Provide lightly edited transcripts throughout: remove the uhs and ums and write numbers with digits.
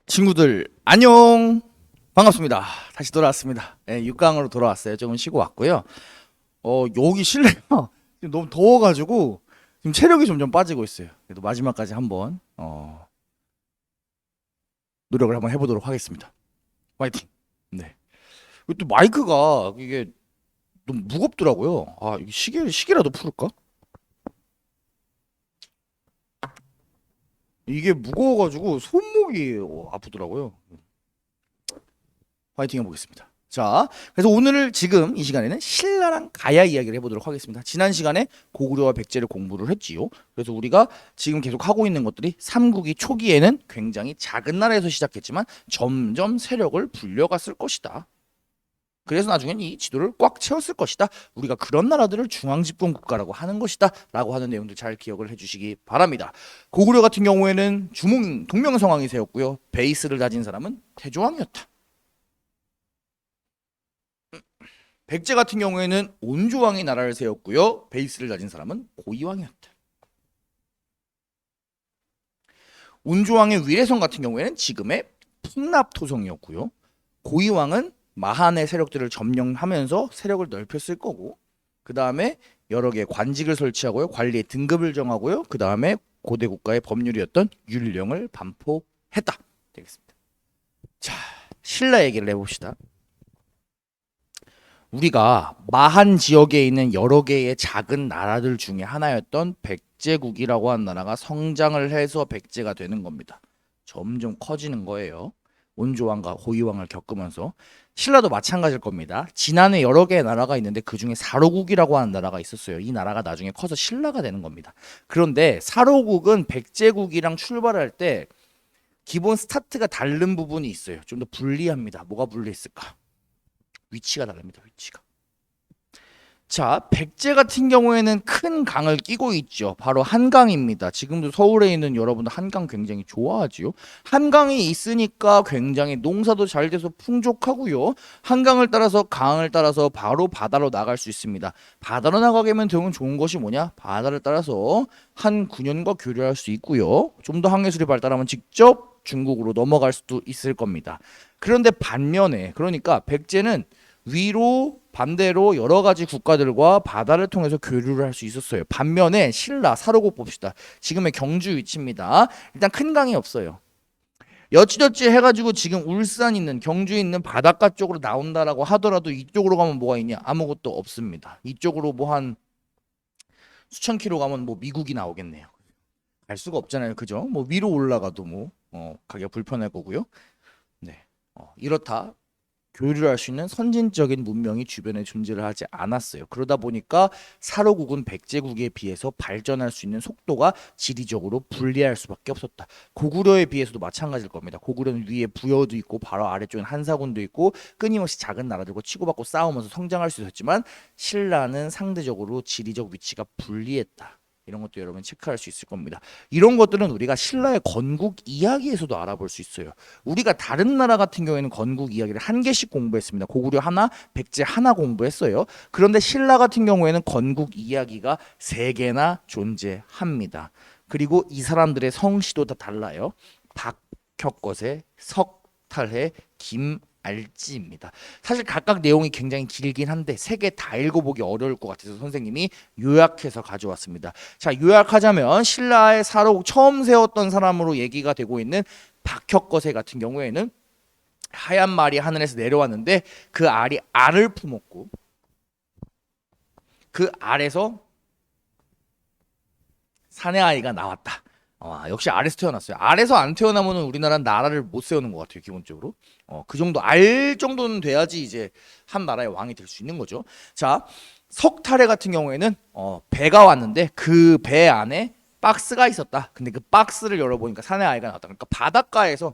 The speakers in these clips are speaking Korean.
친구들 안녕, 반갑습니다. 다시 돌아왔습니다. 6강으로 돌아왔어요. 조금 쉬고 왔고요. 여기 실내가 지금 너무 더워가지고 지금 체력이 점점 빠지고 있어요. 그래도 마지막까지 한번 노력을 한번 해보도록 하겠습니다. 화이팅. 네. 그리고 또 마이크가 이게 너무 무겁더라고요. 이게 시계라도 풀을까? 이게 무거워가지고 손목이 아프더라고요. 화이팅 해보겠습니다. 자, 그래서 오늘 지금 이 시간에는 신라랑 가야 이야기를 해보도록 하겠습니다. 지난 시간에 고구려와 백제를 공부를 했지요. 그래서 우리가 지금 계속 하고 있는 것들이 삼국이 초기에는 굉장히 작은 나라에서 시작했지만 점점 세력을 불려갔을 것이다. 그래서 나중엔 이 지도를 꽉 채웠을 것이다. 우리가 그런 나라들을 중앙집권 국가라고 하는 것이다. 라고 하는 내용들 잘 기억을 해주시기 바랍니다. 고구려 같은 경우에는 동명성왕이 세웠고요. 베이스를 다진 사람은 태조왕이었다. 백제 같은 경우에는 온조왕이 나라를 세웠고요. 베이스를 다진 사람은 고이왕이었다. 온조왕의 위례성 같은 경우에는 지금의 풍납토성이었고요. 고이왕은 마한의 세력들을 점령하면서 세력을 넓혔을 거고, 그 다음에 여러 개의 관직을 설치하고요. 관리의 등급을 정하고요. 그 다음에 고대 국가의 법률이었던 율령을 반포했다. 되겠습니다. 자, 신라 얘기를 해봅시다. 우리가 마한 지역에 있는 여러 개의 작은 나라들 중에 하나였던 백제국이라고 한 나라가 성장을 해서 백제가 되는 겁니다. 점점 커지는 거예요. 온조왕과 호위왕을 겪으면서. 신라도 마찬가지일 겁니다. 지난해 여러 개의 나라가 있는데 그 중에 사로국이라고 하는 나라가 있었어요. 이 나라가 나중에 커서 신라가 되는 겁니다. 그런데 사로국은 백제국이랑 출발할 때 기본 스타트가 다른 부분이 있어요. 좀 더 불리합니다. 뭐가 불리했을까? 위치가 다릅니다. 위치가. 자, 백제 같은 경우에는 큰 강을 끼고 있죠. 바로 한강입니다. 지금도 서울에 있는 여러분들 한강 굉장히 좋아하지요. 한강이 있으니까 굉장히 농사도 잘 돼서 풍족하고요. 한강을 따라서 강을 따라서 바로 바다로 나갈 수 있습니다. 바다로 나가게 되면 좋은 것이 뭐냐? 바다를 따라서 한 군현과 교류할 수 있고요. 좀 더 항해술이 발달하면 직접 중국으로 넘어갈 수도 있을 겁니다. 그런데 반면에, 그러니까 백제는 위로 반대로 여러 가지 국가들과 바다를 통해서 교류를 할 수 있었어요. 반면에 신라, 사로국 봅시다. 지금의 경주 위치입니다. 일단 큰 강이 없어요. 여치저치 해가지고 지금 울산 있는 경주에 있는 바닷가 쪽으로 나온다라고 하더라도 이쪽으로 가면 뭐가 있냐? 아무것도 없습니다. 이쪽으로 뭐 한 수천 킬로 가면 뭐 미국이 나오겠네요. 갈 수가 없잖아요. 그죠? 뭐 위로 올라가도 뭐 가기가 불편할 거고요. 네. 이렇다. 교류를 할 수 있는 선진적인 문명이 주변에 존재를 하지 않았어요. 그러다 보니까 사로국은 백제국에 비해서 발전할 수 있는 속도가 지리적으로 불리할 수밖에 없었다. 고구려에 비해서도 마찬가지일 겁니다. 고구려는 위에 부여도 있고 바로 아래쪽엔 한사군도 있고 끊임없이 작은 나라들과 치고받고 싸우면서 성장할 수 있었지만 신라는 상대적으로 지리적 위치가 불리했다. 이런 것도 여러분 체크할 수 있을 겁니다. 이런 것들은 우리가 신라의 건국 이야기에서도 알아볼 수 있어요. 우리가 다른 나라 같은 경우에는 건국 이야기를 한 개씩 공부했습니다. 고구려 하나, 백제 하나 공부했어요. 그런데 신라 같은 경우에는 건국 이야기가 세 개나 존재합니다. 그리고 이 사람들의 성씨도 다 달라요. 박혁거세, 석탈해, 김알지입니다. 사실 각각 내용이 굉장히 길긴 한데 세 개 다 읽어보기 어려울 것 같아서 선생님이 요약해서 가져왔습니다. 자, 요약하자면 신라의 사로국 처음 세웠던 사람으로 얘기가 되고 있는 박혁거세 같은 경우에는 하얀 말이 하늘에서 내려왔는데 그 알이 알을 품었고 그 알에서 사내 아이가 나왔다. 역시 알에서 태어났어요. 알에서 안 태어나면 우리나라는 나라를 못 세우는 것 같아요. 기본적으로. 그 정도 알 정도는 돼야지 이제 한 나라의 왕이 될 수 있는 거죠. 자, 석탈해 같은 경우에는 배가 왔는데 그 배 안에 박스가 있었다. 근데 그 박스를 열어보니까 사내 아이가 나왔다. 그러니까 바닷가에서,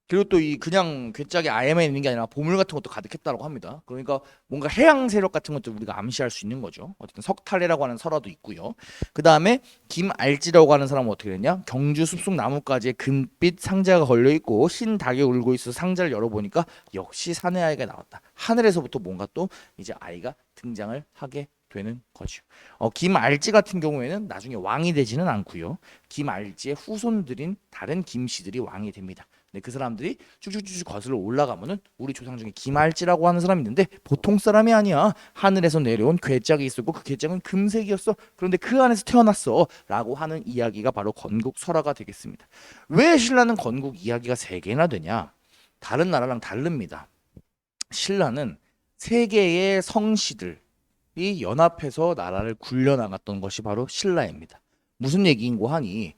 그리고 또 이 그냥 괴짝이 아예만 있는 게 아니라 보물 같은 것도 가득했다고 합니다. 그러니까 뭔가 해양 세력 같은 것도 우리가 암시할 수 있는 거죠. 어쨌든 석탈해라고 하는 설화도 있고요. 그 다음에 김알지라고 하는 사람은 어떻게 됐냐? 경주 숲속 나뭇가지에 금빛 상자가 걸려 있고 흰 닭이 울고 있어서 상자를 열어보니까 역시 사내 아이가 나왔다. 하늘에서부터 뭔가 또 이제 아이가 등장을 하게 되는 거죠. 김알지 같은 경우에는 나중에 왕이 되지는 않고요. 김알지의 후손들인 다른 김씨들이 왕이 됩니다. 근데 그 사람들이 쭉쭉쭉 거슬러 올라가면은 우리 조상 중에 김알지라고 하는 사람이 있는데 보통 사람이 아니야. 하늘에서 내려온 괴짝이 있었고 그 괴짝은 금색이었어. 그런데 그 안에서 태어났어. 라고 하는 이야기가 바로 건국설화가 되겠습니다. 왜 신라는 건국 이야기가 3개나 되냐? 다른 나라랑 다릅니다. 신라는 3개의 성씨들이 연합해서 나라를 굴려나갔던 것이 바로 신라입니다. 무슨 얘기인고 하니,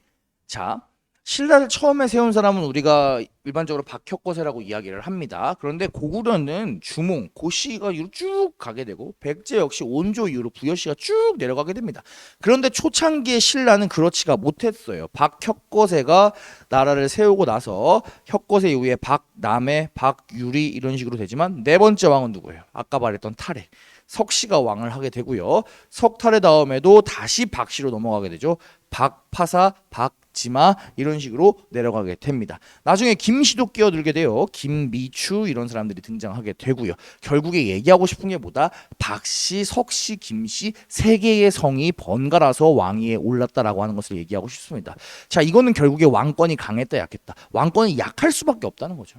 자, 신라를 처음에 세운 사람은 우리가 일반적으로 박혁거세라고 이야기를 합니다. 그런데 고구려는 주몽, 고씨가 이후로 쭉 가게 되고 백제 역시 온조 이후로 부여씨가 쭉 내려가게 됩니다. 그런데 초창기의 신라는 그렇지가 못했어요. 박혁거세가 나라를 세우고 나서 혁거세 이후에 박남해, 박유리 이런 식으로 되지만 4번째 왕은 누구예요? 아까 말했던 탈해. 석씨가 왕을 하게 되고요. 석탈의 다음에도 다시 박씨로 넘어가게 되죠. 박파사, 박지마 이런 식으로 내려가게 됩니다. 나중에 김씨도 끼어들게 돼요. 김미추 이런 사람들이 등장하게 되고요. 결국에 얘기하고 싶은 게 뭐다? 박씨, 석씨, 김씨 3개의 성이 번갈아서 왕위에 올랐다라고 하는 것을 얘기하고 싶습니다. 자, 이거는 결국에 왕권이 강했다 약했다. 왕권이 약할 수밖에 없다는 거죠.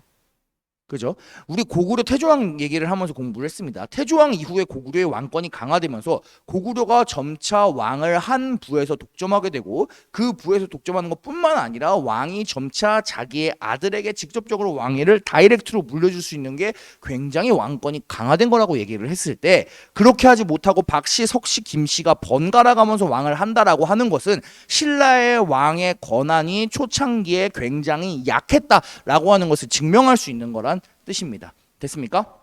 그죠? 우리 고구려 태조왕 얘기를 하면서 공부를 했습니다. 태조왕 이후에 고구려의 왕권이 강화되면서 고구려가 점차 왕을 한 부에서 독점하게 되고 그 부에서 독점하는 것뿐만 아니라 왕이 점차 자기의 아들에게 직접적으로 왕위를 다이렉트로 물려줄 수 있는 게 굉장히 왕권이 강화된 거라고 얘기를 했을 때 그렇게 하지 못하고 박씨, 석씨, 김씨가 번갈아 가면서 왕을 한다라고 하는 것은 신라의 왕의 권한이 초창기에 굉장히 약했다라고 하는 것을 증명할 수 있는 거란 뜻입니다. 됐습니까?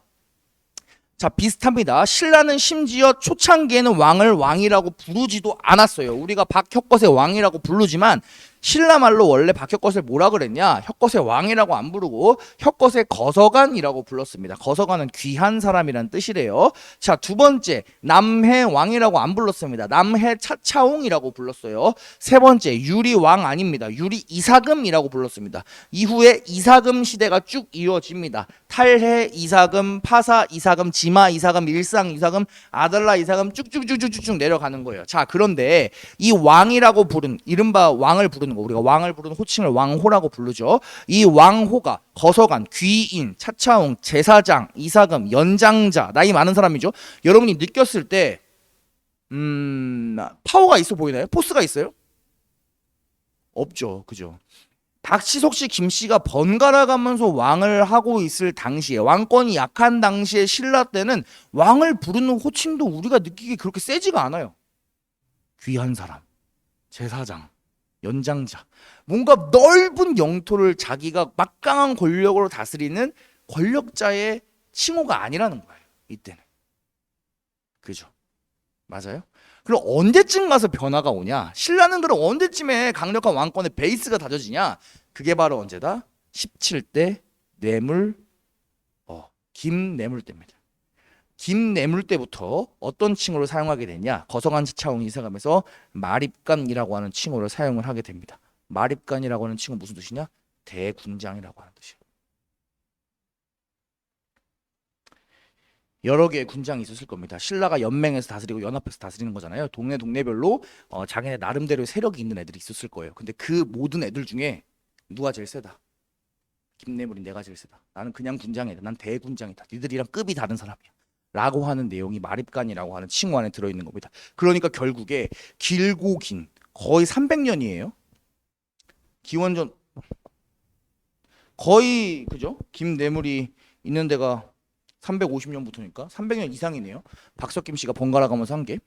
자, 비슷합니다. 신라는 심지어 초창기에는 왕을 왕이라고 부르지도 않았어요. 우리가 박혁거세 왕이라고 부르지만 신라 말로 원래 박혁거세를 뭐라 그랬냐? 혁거세 왕이라고 안 부르고 혁거세 거서관이라고 불렀습니다. 거서관은 귀한 사람이란 뜻이래요. 자, 2번째 남해 왕이라고 안 불렀습니다. 남해 차차옹이라고 불렀어요. 3번째 유리 왕 아닙니다. 유리 이사금이라고 불렀습니다. 이후에 이사금 시대가 쭉 이어집니다. 탈해 이사금, 파사 이사금, 지마 이사금, 일상 이사금, 아달라 이사금 쭉쭉쭉쭉쭉 내려가는 거예요. 자, 그런데 이 왕이라고 부른 이른바 왕을 부르는 거 우리가 왕을 부르는 호칭을 왕호라고 부르죠. 이 왕호가 거서관, 귀인, 차차옹, 제사장, 이사금, 연장자 나이 많은 사람이죠. 여러분이 느꼈을 때 파워가 있어 보이나요? 포스가 있어요? 없죠. 그죠? 박씨, 석씨, 김씨가 번갈아 가면서 왕을 하고 있을 당시에 왕권이 약한 당시에 신라 때는 왕을 부르는 호칭도 우리가 느끼기 그렇게 세지가 않아요. 귀한 사람, 제사장, 연장자 뭔가 넓은 영토를 자기가 막강한 권력으로 다스리는 권력자의 칭호가 아니라는 거예요. 이때는. 그죠? 맞아요? 그럼 언제쯤 가서 변화가 오냐? 신라는 그럼 언제쯤에 강력한 왕권의 베이스가 다져지냐? 그게 바로 언제다? 17대 뇌물 김뇌물 때입니다. 김뇌물 때부터 어떤 칭호를 사용하게 되냐? 거서관 차차옹이 이사가면서 마립간이라고 하는 칭호를 사용을 하게 됩니다. 마립간이라고 하는 칭호 무슨 뜻이냐? 대군장이라고 하는 뜻이에요. 여러 개의 군장이 있었을 겁니다. 신라가 연맹해서 다스리고 연합해서 다스리는 거잖아요. 동네별로 자기네 나름대로의 세력이 있는 애들이 있었을 거예요. 근데 그 모든 애들 중에 누가 제일 세다? 김뇌물이 내가 제일 세다. 나는 그냥 군장이다. 난 대군장이다. 니들이랑 급이 다른 사람이야. 라고 하는 내용이 마립간이라고 하는 칭호 안에 들어있는 겁니다. 그러니까 결국에 길고 긴 거의 300년이에요. 기원전 거의 그죠? 김뇌물이 있는 데가 350년부터니까 300년 이상이네요. 박석김 씨가 번갈아 가면서 한 게.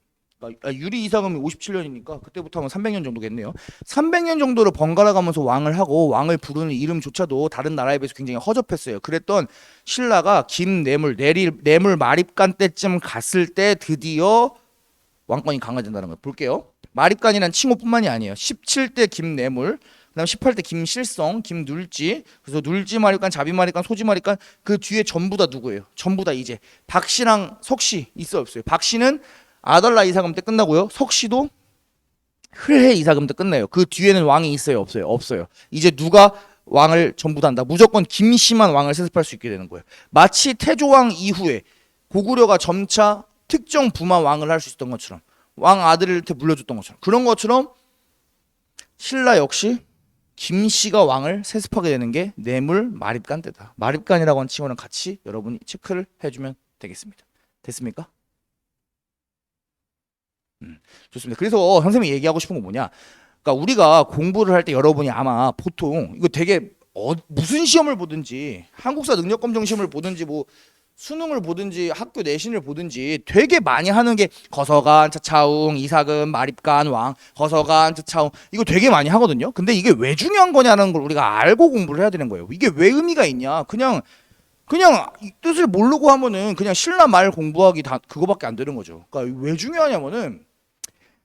유리 이사금이 57년이니까 그때부터 하면 300년 정도겠네요. 300년 정도를 번갈아 가면서 왕을 하고 왕을 부르는 이름조차도 다른 나라에 비해서 굉장히 허접했어요. 그랬던 신라가 김뇌물, 뇌물 마립간 때쯤 갔을 때 드디어 왕권이 강화된다는 걸 볼게요. 마립간이란 칭호뿐만이 아니에요. 17대 김뇌물, 그다음 18대 김실성, 김눌지, 그래서 눌지 마립간, 자비 마립간, 소지 마립간 그 뒤에 전부 다 누구예요? 전부 다 이제 박씨랑 석씨 있어요 없어요? 박씨는 아달라 이사금 때 끝나고요. 석씨도 흘해 이사금 때 끝나요. 그 뒤에는 왕이 있어요 없어요? 없어요. 이제 누가 왕을 전부 다 한다. 무조건 김씨만 왕을 세습할 수 있게 되는 거예요. 마치 태조왕 이후에 고구려가 점차 특정 부만 왕을 할 수 있었던 것처럼 왕 아들한테 물려줬던 것처럼 그런 것처럼 신라 역시 김씨가 왕을 세습하게 되는 게 뇌물 마립간 때다. 마립간이라고 하는 칭호는 같이 여러분이 체크를 해주면 되겠습니다. 됐습니까? 좋습니다. 그래서 선생님이 얘기하고 싶은 건 뭐냐? 그러니까 우리가 공부를 할 때 여러분이 아마 보통 이거 되게 무슨 시험을 보든지 한국사 능력 검정 시험을 보든지 뭐 수능을 보든지 학교 내신을 보든지 되게 많이 하는 게 거서간, 차차웅, 이사금, 마립간, 왕, 거서간, 차차웅 이거 되게 많이 하거든요. 근데 이게 왜 중요한 거냐는 걸 우리가 알고 공부를 해야 되는 거예요. 이게 왜 의미가 있냐? 그냥 이 뜻을 모르고 하면은 그냥 신라 말 공부하기 다 그거밖에 안 되는 거죠. 그러니까 왜 중요하냐면은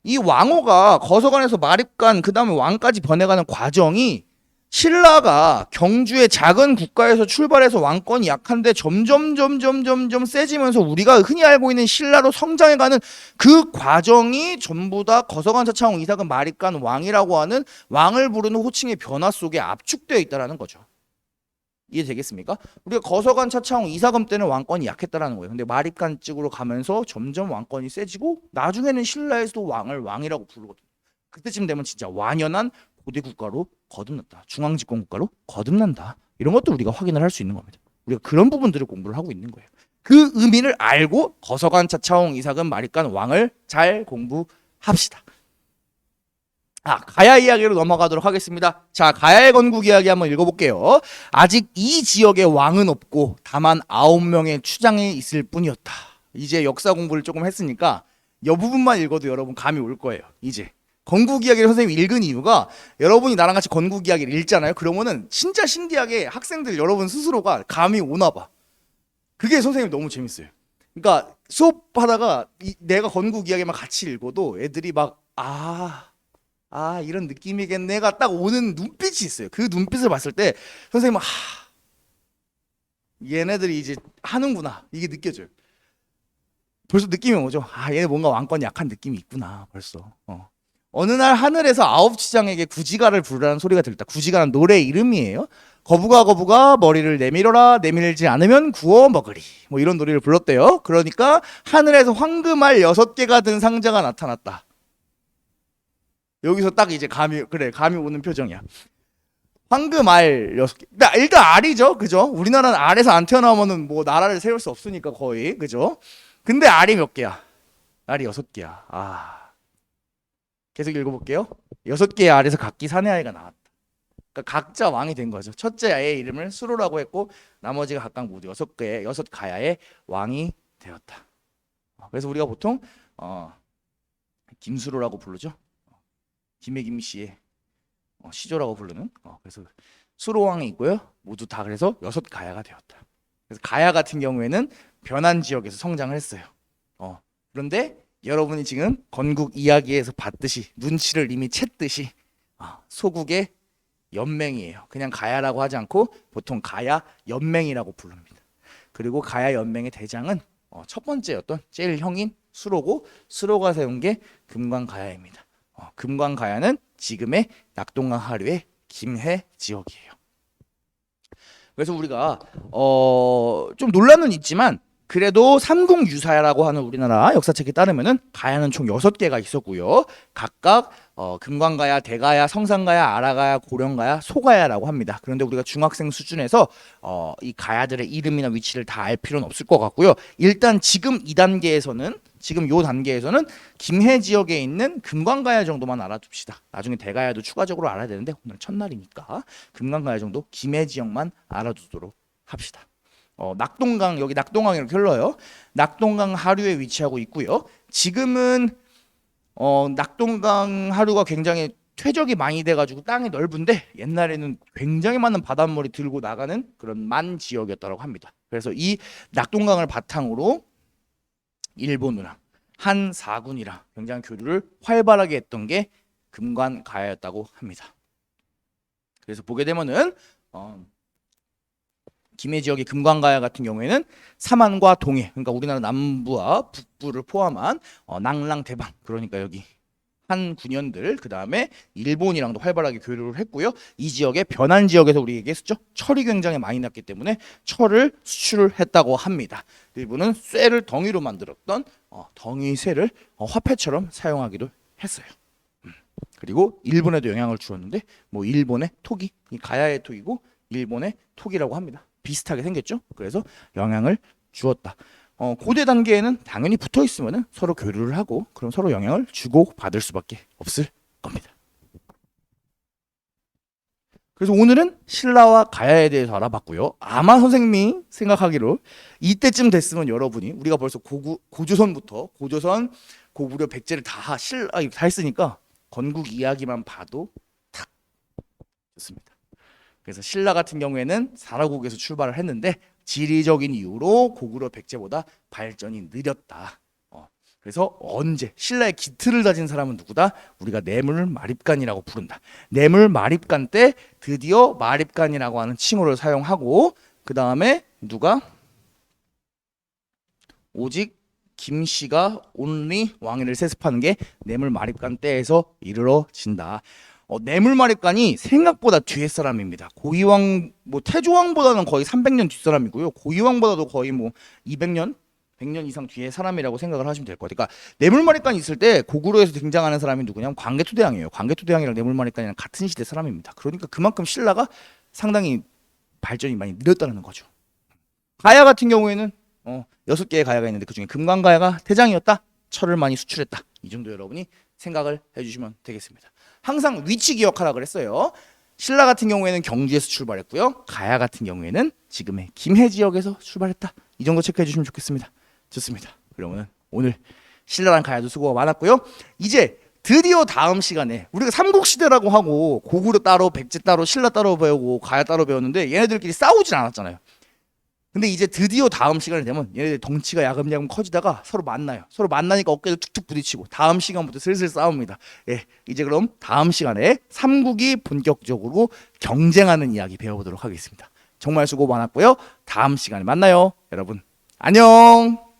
이 왕호가 거서관에서 마립간 그다음에 왕까지 변해가는 과정이 신라가 경주의 작은 국가에서 출발해서 왕권이 약한데 점점 세지면서 우리가 흔히 알고 있는 신라로 성장해가는 그 과정이 전부 다 거서관, 차차웅, 이사금, 마립간, 왕이라고 하는 왕을 부르는 호칭의 변화 속에 압축되어 있다는 거죠. 이해되겠습니까? 우리가 거서관, 차차웅, 이사금 때는 왕권이 약했다라는 거예요. 근데 마립간 쪽으로 가면서 점점 왕권이 세지고 나중에는 신라에서도 왕을 왕이라고 부르거든요. 그때쯤 되면 진짜 완연한 고대 국가로 거듭났다. 중앙집권 국가로 거듭난다. 이런 것도 우리가 확인을 할 수 있는 겁니다. 우리가 그런 부분들을 공부를 하고 있는 거예요. 그 의미를 알고 거서관, 차차웅, 이사금, 마립간, 왕을 잘 공부합시다. 가야 이야기로 넘어가도록 하겠습니다. 자, 가야의 건국 이야기 한번 읽어볼게요. 아직 이 지역에 왕은 없고 다만 9명의 추장이 있을 뿐이었다. 이제 역사 공부를 조금 했으니까 이 부분만 읽어도 여러분 감이 올 거예요. 이제 건국 이야기를 선생님이 읽은 이유가 여러분이 나랑 같이 건국 이야기를 읽잖아요. 그러면은 진짜 신기하게 학생들 여러분 스스로가 감이 오나 봐. 그게 선생님 너무 재밌어요. 그러니까 수업하다가 내가 건국 이야기만 같이 읽어도 애들이 막 이런 느낌이겠네가 딱 오는 눈빛이 있어요. 그 눈빛을 봤을 때 선생님은 얘네들이 이제 하는구나 이게 느껴져요. 벌써 느낌이 오죠. 얘네 뭔가 왕권이 약한 느낌이 있구나 벌써. 어느 날 하늘에서 아홉치장에게 구지가를 부르라는 소리가 들렸다. 구지가는 노래 이름이에요. 거북아 머리를 내밀어라. 내밀지 않으면 구워 먹으리. 뭐 이런 노래를 불렀대요. 그러니까 하늘에서 황금알 6개가 든 상자가 나타났다. 여기서 딱 이제 감이 오는 표정이야. 황금알 6개. 일단 알이죠, 그죠? 우리나라는 알에서 안 태어나면은 뭐 나라를 세울 수 없으니까 거의, 그죠? 근데 알이 몇 개야? 알이 6개야. 계속 읽어볼게요. 6개의 알에서 각기 사내 아이가 나왔다. 그러니까 각자 왕이 된 거죠. 첫째 아이의 이름을 수로라고 했고 나머지가 각각 모두 6 가야의 왕이 되었다. 그래서 우리가 보통 김수로라고 부르죠. 김해 김씨의 시조라고 부르는. 그래서 수로왕이 있고요. 모두 다 그래서 6가야가 되었다. 그래서 가야 같은 경우에는 변한 지역에서 성장을 했어요. 그런데 여러분이 지금 건국 이야기에서 봤듯이 눈치를 이미 챘듯이 소국의 연맹이에요. 그냥 가야라고 하지 않고 보통 가야 연맹이라고 부릅니다. 그리고 가야 연맹의 대장은 첫 번째였던 제일 형인 수로고 수로가 세운 게 금관가야입니다. 금관가야는 지금의 낙동강 하류의 김해 지역이에요. 그래서 우리가 좀 논란은 있지만 그래도 삼국유사라고 하는 우리나라 역사책에 따르면은 가야는 총 6개가 있었고요. 각각 금관가야, 대가야, 성산가야, 아라가야, 고령가야, 소가야라고 합니다. 그런데 우리가 중학생 수준에서 이 가야들의 이름이나 위치를 다 알 필요는 없을 것 같고요. 일단 지금 이 단계에서는 김해 지역에 있는 금관가야 정도만 알아둡시다. 나중에 대가야도 추가적으로 알아야 되는데 오늘 첫날이니까 금관가야 정도 김해 지역만 알아두도록 합시다. 낙동강, 여기 낙동강이 이렇게 흘러요. 낙동강 하류에 위치하고 있고요. 지금은 낙동강 하류가 굉장히 퇴적이 많이 돼가지고 땅이 넓은데 옛날에는 굉장히 많은 바닷물이 들고 나가는 그런 만 지역이었다고 합니다. 그래서 이 낙동강을 바탕으로 일본이랑 한 사군이랑 굉장히 교류를 활발하게 했던 게 금관가야였다고 합니다. 그래서 보게 되면은 김해 지역의 금관가야 같은 경우에는 삼안과 동해, 그러니까 우리나라 남부와 북부를 포함한 낭랑 대방, 그러니까 여기 한 군현들, 그 다음에 일본이랑도 활발하게 교류를 했고요. 이 지역의 변한 지역에서 우리 얘기했었죠. 철이 굉장히 많이 났기 때문에 철을 수출을 했다고 합니다. 일본은 쇠를 덩이로 만들었던 덩이쇠를 화폐처럼 사용하기도 했어요. 그리고 일본에도 영향을 주었는데 뭐 일본의 토기, 이 가야의 토기고 일본의 토기라고 합니다. 비슷하게 생겼죠. 그래서 영향을 주었다. 고대 단계에는 당연히 붙어 있으면 서로 교류를 하고 그럼 서로 영향을 주고 받을 수밖에 없을 겁니다. 그래서 오늘은 신라와 가야에 대해서 알아봤고요. 아마 선생님이 생각하기로 이때쯤 됐으면 여러분이 우리가 벌써 고조선부터 고조선, 고구려, 백제를 다 했으니까 건국 이야기만 봐도 탁 좋습니다. 그래서 신라 같은 경우에는 사라국에서 출발을 했는데 지리적인 이유로 고구려 백제보다 발전이 느렸다. 그래서 언제 신라의 기틀을 다진 사람은 누구다? 우리가 뇌물마립간이라고 부른다. 뇌물마립간 때 드디어 마립간이라고 하는 칭호를 사용하고 그 다음에 누가 오직 김씨가 온리 왕위를 세습하는 게 뇌물마립간 때에서 이르러진다. 뇌물마립간이 생각보다 뒤에 사람입니다. 고이왕 태조왕보다는 거의 300년 뒷 사람이고요. 고이왕보다도 거의 200년, 100년 이상 뒤에 사람이라고 생각을 하시면 될 것 같아요. 그러니까 뇌물마립간이 있을 때 고구려에서 등장하는 사람이 누구냐면 광개토대왕이에요. 광개토대왕이랑 뇌물마립간이랑 같은 시대 사람입니다. 그러니까 그만큼 신라가 상당히 발전이 많이 느렸다는 거죠. 가야 같은 경우에는 6개의 가야가 있는데 그중에 금강가야가 대장이었다. 철을 많이 수출했다. 이 정도 여러분이 생각을 해주시면 되겠습니다. 항상 위치 기억하라 그랬어요. 신라 같은 경우에는 경주에서 출발했고요. 가야 같은 경우에는 지금의 김해 지역에서 출발했다. 이 정도 체크해 주시면 좋겠습니다. 좋습니다. 그러면 오늘 신라랑 가야도 수고가 많았고요. 이제 드디어 다음 시간에 우리가 삼국시대라고 하고 고구려 따로, 백제 따로, 신라 따로 배우고 가야 따로 배웠는데 얘네들끼리 싸우진 않았잖아요. 근데 이제 드디어 다음 시간이 되면 얘네들 덩치가 야금야금 커지다가 서로 만나요. 서로 만나니까 어깨도 툭툭 부딪히고 다음 시간부터 슬슬 싸웁니다. 예, 이제 그럼 다음 시간에 삼국이 본격적으로 경쟁하는 이야기 배워보도록 하겠습니다. 정말 수고 많았고요. 다음 시간에 만나요. 여러분 안녕.